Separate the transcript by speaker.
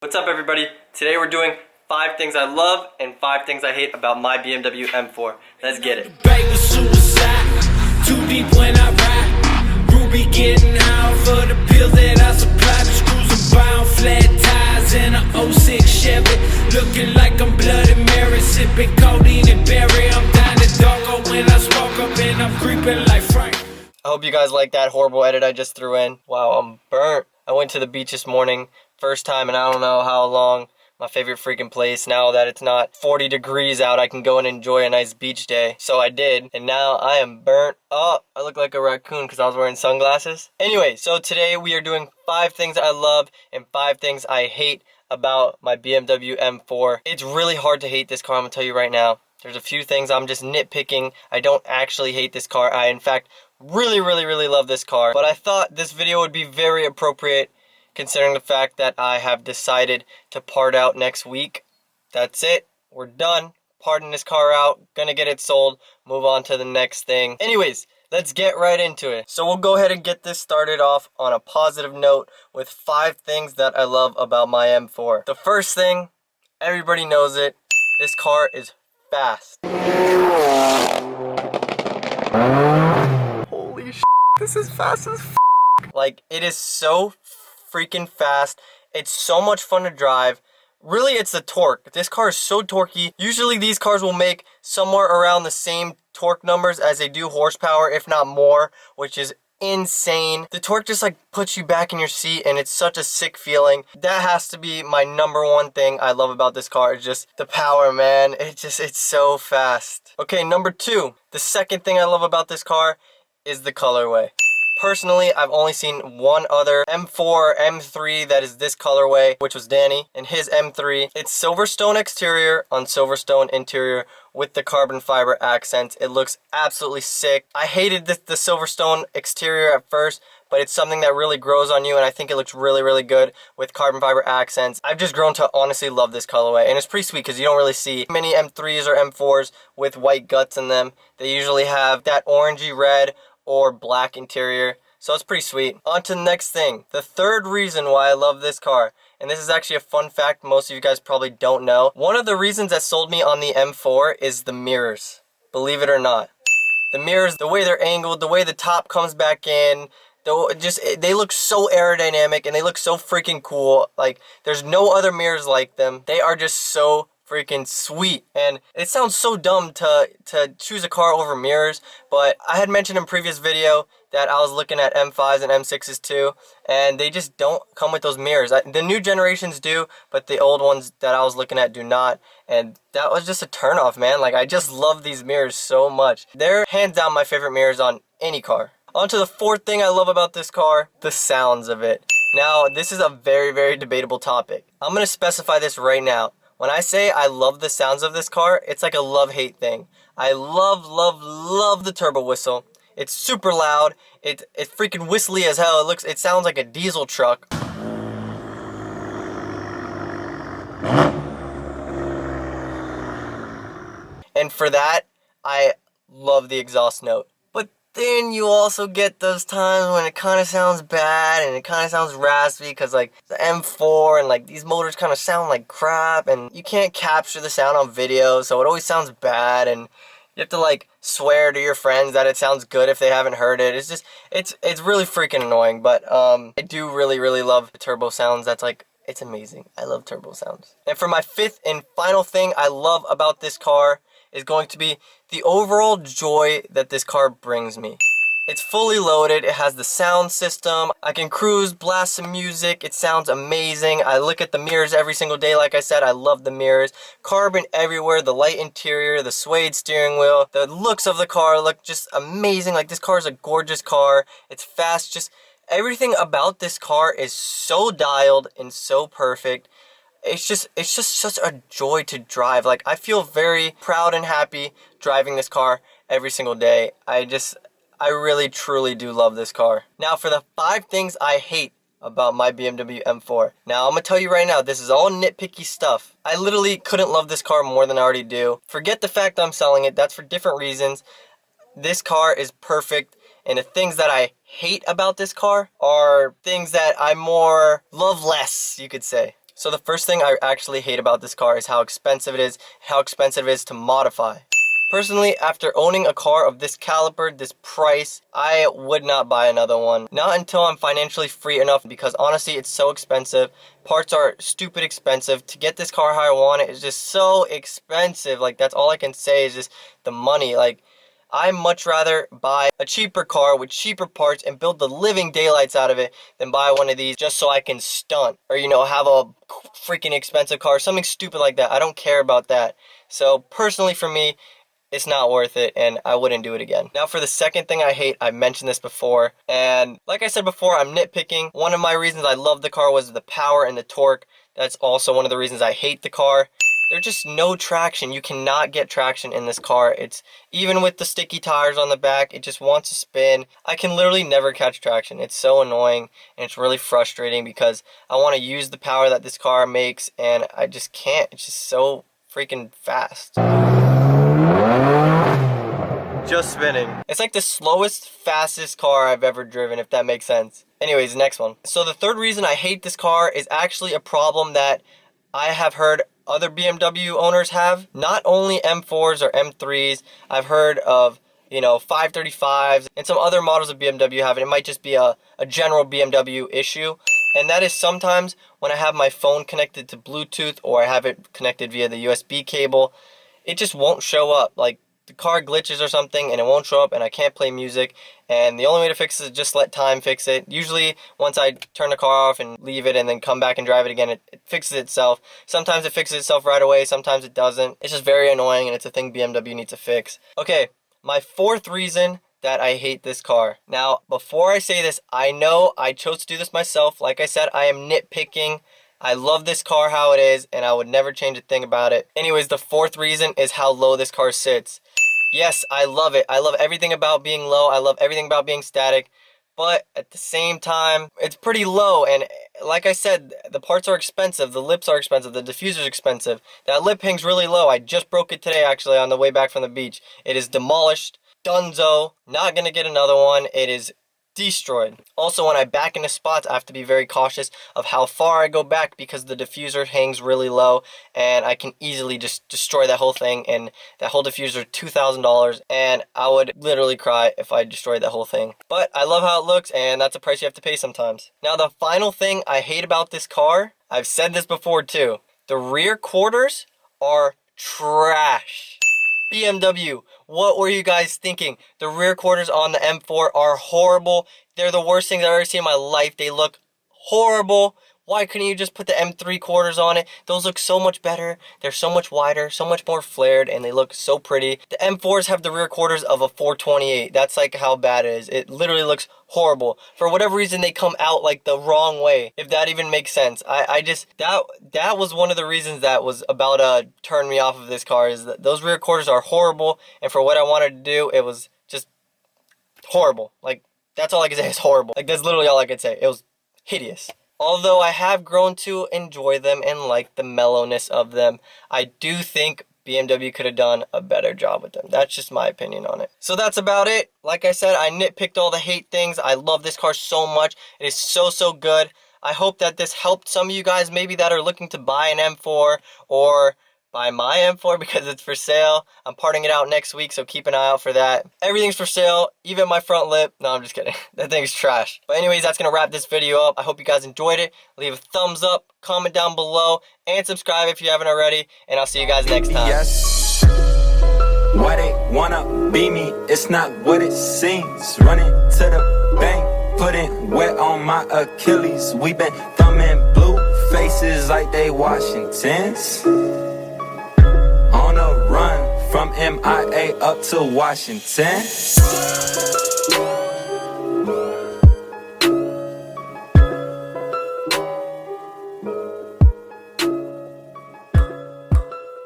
Speaker 1: What's up, everybody? Today we're doing 5 things I love and 5 things I hate about my BMW M4. Let's get it. Too deep when I ride. Ruby getting out for the pills that I supply. The screws are bound, flat tires in a 06 Chevy. Looking like I'm Bloody Mary, sipping codeine and berry. I'm down to doggo when I smoke up and I'm creeping like Frank. I hope you guys like that horrible edit I just threw in. Wow, I'm burnt. I went to the beach this morning, first time in I don't know how long. My favorite freaking place. Now that it's not 40 degrees out, I can go and enjoy a nice beach day. So I did, and now I am burnt up. I look like a raccoon because I was wearing sunglasses. Anyway, so today we are doing 5 things I love and 5 things I hate about my BMW M4. It's really hard to hate this car, I'm gonna tell you right now. There's a few things I'm just nitpicking. I don't actually hate this car. I, in fact, really love this car. But I thought this video would be very appropriate considering the fact that I have decided to part out next week. That's it. We're done. Parting this car out. Gonna get it sold. Move on to the next thing. Anyways, let's get right into it. So we'll go ahead and get this started off on a positive note with 5 things that I love about my M4. The first thing, everybody knows it. This car is fast. Holy shit, this is fast as f***. Like, it is so freaking fast. It's so much fun to drive. Really, it's the torque. This car is so torquey. Usually these cars will make somewhere around the same torque numbers as they do horsepower, if not more, which is insane. The torque just like puts you back in your seat, and it's such a sick feeling. That has to be my #1 thing I love about this car. Is just the power, man. It's so fast. Okay, number 2. The second thing I love about this car is the colorway. Personally, I've only seen one other M4 M3 that is this colorway, which was Danny and his M3. It's Silverstone exterior on Silverstone interior with the carbon fiber accents. It looks absolutely sick. I hated the Silverstone exterior at first, but it's something that really grows on you, and I think it looks really good with carbon fiber accents. I've just grown to honestly love this colorway, and it's pretty sweet because you don't really see many M3s or M4s with white guts in them. They usually have that orangey red or black interior, so it's pretty sweet. On to the next thing. The third reason why I love this car, and this is actually a fun fact most of you guys probably don't know. One of the reasons that sold me on the M4 is the mirrors. Believe it or not. The mirrors, the way they're angled, the way the top comes back in, they look so aerodynamic and they look so freaking cool. Like, there's no other mirrors like them. They are just so freaking sweet. And it sounds so dumb to choose a car over mirrors, but I had mentioned in previous video that I was looking at M5s and M6s too, and they just don't come with those mirrors. The new generations do, but the old ones that I was looking at do not, and that was just a turnoff, man. Like, I just love these mirrors so much. They're hands down my favorite mirrors on any car. On to the 4th thing I love about this car, the sounds of it. Now, this is a very debatable topic. I'm gonna specify this right now. When I say I love the sounds of this car, it's like a love-hate thing. I love the turbo whistle. It's super loud. It's freaking whistly as hell. It sounds like a diesel truck. And for that, I love the exhaust note. But then you also get those times when it kind of sounds bad and it kind of sounds raspy because like the M4 and like these motors kind of sound like crap, and you can't capture the sound on video, so it always sounds bad, and you have to like swear to your friends that it sounds good if they haven't heard it. It's just, it's really freaking annoying, but I do really love the turbo sounds. That's like, it's amazing. I love turbo sounds. And for my 5th and final thing I love about this car is going to be the overall joy that this car brings me. It's fully loaded. It has the sound system. I can cruise, blast some music. It sounds amazing. I look at the mirrors every single day. Like I said, I love the mirrors. Carbon everywhere, the light interior, the suede steering wheel. The looks of the car look just amazing. Like, this car is a gorgeous car. It's fast. Just everything about this car is so dialed and so perfect. It's just such a joy to drive. Like, I feel very proud and happy driving this car every single day. I really truly do love this car. Now for the 5 things I hate about my BMW M4. Now I'm gonna tell you right now, this is all nitpicky stuff. I literally couldn't love this car more than I already do. Forget the fact I'm selling it, that's for different reasons. This car is perfect, and the things that I hate about this car are things that I more love less, you could say. So the first thing I actually hate about this car is how expensive it is, how expensive it is to modify. Personally, after owning a car of this caliber, this price, I would not buy another one. Not until I'm financially free enough, because honestly, it's so expensive. Parts are stupid expensive. To get this car how I want it is just so expensive. Like, that's all I can say is just the money. Like, I'd much rather buy a cheaper car with cheaper parts and build the living daylights out of it than buy one of these just so I can stunt or, you know, have a freaking expensive car, something stupid like that. I don't care about that. So personally for me, it's not worth it, and I wouldn't do it again. Now for the second thing I hate, I mentioned this before, and like I said before, I'm nitpicking. One of my reasons I love the car was the power and the torque. That's also one of the reasons I hate the car. There's just no traction. You cannot get traction in this car. It's even with the sticky tires on the back, it just wants to spin. I can literally never catch traction. It's so annoying, and it's really frustrating because I want to use the power that this car makes, and I just can't. It's just so freaking fast. Just spinning. It's like the slowest, fastest car I've ever driven, if that makes sense. Anyways, next one. So the third reason I hate this car is actually a problem that I have heard other BMW owners have. Not only M4s or M3s, I've heard of, you know, 535s and some other models of BMW have it. It might just be a general BMW issue. And that is sometimes when I have my phone connected to Bluetooth or I have it connected via the USB cable, it just won't show up. Like, the car glitches or something and it won't show up and I can't play music, and the only way to fix it is just let time fix it. Usually once I turn the car off and leave it and then come back and drive it again, it fixes itself. Sometimes it fixes itself right away, sometimes it doesn't. It's just very annoying, and it's a thing BMW needs to fix. Okay, my fourth reason that I hate this car. Now, before I say this, I know I chose to do this myself. Like I said, I am nitpicking. I love this car how it is, and I would never change a thing about it. Anyways, the fourth reason is how low this car sits. Yes, I love it. I love everything about being low. I love everything about being static. But at the same time, it's pretty low. And like I said, the parts are expensive. The lips are expensive. The diffuser's expensive. That lip hangs really low. I just broke it today, actually, on the way back from the beach. It is demolished. Dunzo. Not going to get another one. It is destroyed. Also, when I back into spots, I have to be very cautious of how far I go back because the diffuser hangs really low and I can easily just destroy that whole thing, and that whole diffuser $2,000, and I would literally cry if I destroyed that whole thing. But I love how it looks, and that's a price you have to pay sometimes. Now, the final thing I hate about this car, I've said this before too, the rear quarters are trash. BMW, what were you guys thinking? The rear quarters on the M4 are horrible. They're the worst things I've ever seen in my life. They look horrible. Why couldn't you just put the M3 quarters on it? Those look so much better. They're so much wider, so much more flared, and they look so pretty. The M4s have the rear quarters of a 428. That's like how bad it is. It literally looks horrible. For whatever reason, they come out like the wrong way, if that even makes sense. I just, that was one of the reasons that was about to turn me off of this car, is that those rear quarters are horrible, and for what I wanted to do, it was just horrible. Like, that's all I can say is horrible. Like, that's literally all I could say. It was hideous. Although I have grown to enjoy them and like the mellowness of them, I do think BMW could have done a better job with them. That's just my opinion on it. So that's about it. Like I said, I nitpicked all the hate things. I love this car so much. It is so, so good. I hope that this helped some of you guys maybe that are looking to buy an M4 or buy my M4 because it's for sale. I'm parting it out next week, so keep an eye out for that. Everything's for sale, even my front lip. No, I'm just kidding. That thing's trash. But anyways, that's going to wrap this video up. I hope you guys enjoyed it. Leave a thumbs up, comment down below, and subscribe if you haven't already. And I'll see you guys next time.
Speaker 2: Yes. Why they wanna be me? It's not what it seems. Running to the bank, putting wet on my Achilles. We been thumbing blue faces like they Washingtons. On a run from MIA up to Washington.